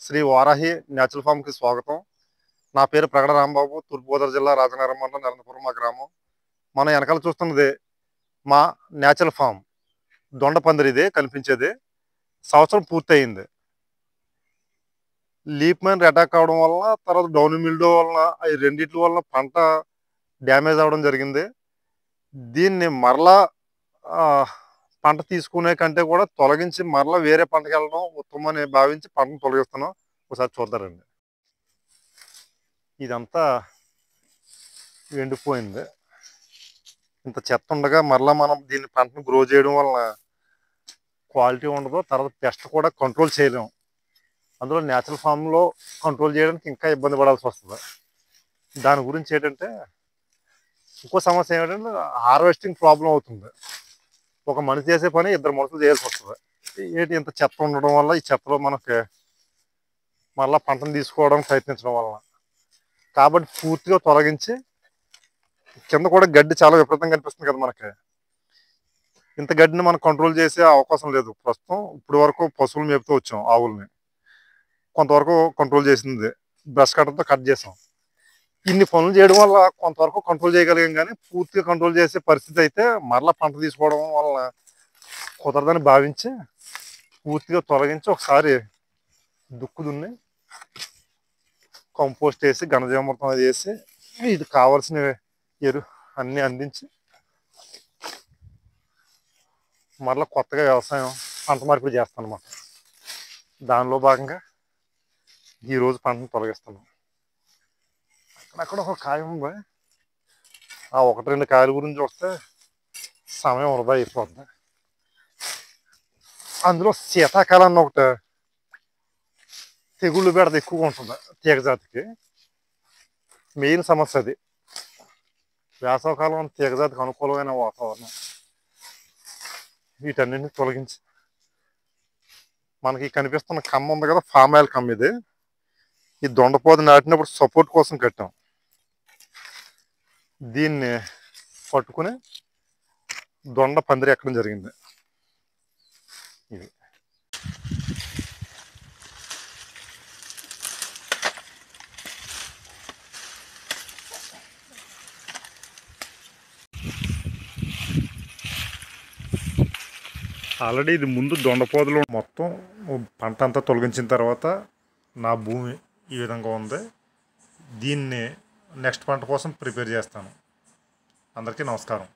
Shri Varahi natural ఫామ్కి స్వాగతం. నా పేరు ప్రగడ రాంబాబు. తూర్పుగోదావరి జిల్లా రాజనగరం మండలం నరేంద్రపురం మా గ్రామం. మనం వెనకాల చూస్తున్నది మా న్యాచురల్ ఫామ్. దొండపందిరి ఇది కనిపించేది. సంవత్సరం పూర్తయింది. లీప్ మైనర్ అటాక్ అవడం వలన, తర్వాత డౌన్ మిల్డో వలన, ఈ రెండిట్ల వలన పంట డ్యామేజ్ అవ్వడం జరిగింది. దీన్ని మరలా పంట తీసుకునే కంటే కూడా తొలగించి మరలా వేరే పంటకి వెళ్ళడం ఉత్తమని భావించి పంటను తొలగిస్తున్నాం. ఒకసారి చూద్దారండి. ఇదంతా ఎండిపోయింది. ఇంత చెత్త ఉండగా మరలా మనం దీన్ని పంటను గ్రో చేయడం వలన క్వాలిటీ ఉండదు. తర్వాత పెస్ట్ కూడా కంట్రోల్ చేయలేం. అందులో న్యాచురల్ ఫామ్లో కంట్రోల్ చేయడానికి ఇంకా ఇబ్బంది పడాల్సి వస్తుంది. దాని గురించి ఏంటంటే, ఇంకో సమస్య ఏమిటంటే హార్వెస్టింగ్ ప్రాబ్లం అవుతుంది. ఒక మనిషి చేసే పని ఇద్దరు మనుషులు చేయాల్సి వస్తుంది. ఏంటి ఇంత చెత్త ఉండడం వల్ల ఈ చెత్తలో మనకి మళ్ళీ పంటను తీసుకోవడానికి ప్రయత్నించడం వలన, కాబట్టి పూర్తిగా తొలగించి, కింద కూడా గడ్డి చాలా విపరీతంగా కనిపిస్తుంది కదా మనకి. ఇంత గడ్డిని మనం కంట్రోల్ చేసే అవకాశం లేదు ప్రస్తుతం. ఇప్పుడు వరకు పశువులు మేపుతూ వచ్చాం, ఆవుల్ని కొంతవరకు కంట్రోల్ చేసింది, బ్రష్ కట్టర్తో కట్ చేసాం. ఇన్ని పనులు చేయడం వల్ల కొంతవరకు కంట్రోల్ చేయగలిగాం, కానీ పూర్తిగా కంట్రోల్ చేసే పరిస్థితి అయితే మరలా పంట తీసుకోవడం వల్ల కుదరదని భావించి పూర్తిగా తొలగించి ఒకసారి దుక్కు దున్ని కంపోస్ట్ వేసి ఘనజీవామృతం అది వేసి ఇది కావాల్సిన అన్నీ అందించి మరలా కొత్తగా వ్యవసాయం పంట మార్పిడి చేస్తాను అన్నమాట. దానిలో భాగంగా ఈరోజు పంటను తొలగిస్తున్నాం. అక్కడ ఒక కాయ ఉంది. ఆ ఒకటి రెండు కాయల గురించి వస్తే సమయం వృధా అయిపోతుంది. అందులో శీతాకాలాన్ని ఒకటి తెగుళ్ళు బెడద ఎక్కువగా ఉంటుంది తీగజాతికి. మెయిన్ సమస్య అది. వేసవకాలం తీగజాతికి అనుకూలమైన వాతావరణం. వీటన్నింటినీ తొలగించి మనకి కనిపిస్తున్న కమ్మ ఉంది కదా, ఫామ్ ఆయిల్ కమ్మ. ఇది ఈ దొండపోత నాటినప్పుడు సపోర్ట్ కోసం కట్టాం. దీన్ని పట్టుకుని దొండ పందిరి ఎక్కడం జరిగింది. ఇది ఆల్రెడీ ఇది ముందు దొండపోదలు మొత్తం పంట అంతా తొలగించిన తర్వాత నా భూమి ఈ విధంగా ఉంది. దీన్ని నెక్స్ట్ పంట కోసం ప్రిపేర్ చేస్తాను. అందరికీ నమస్కారం.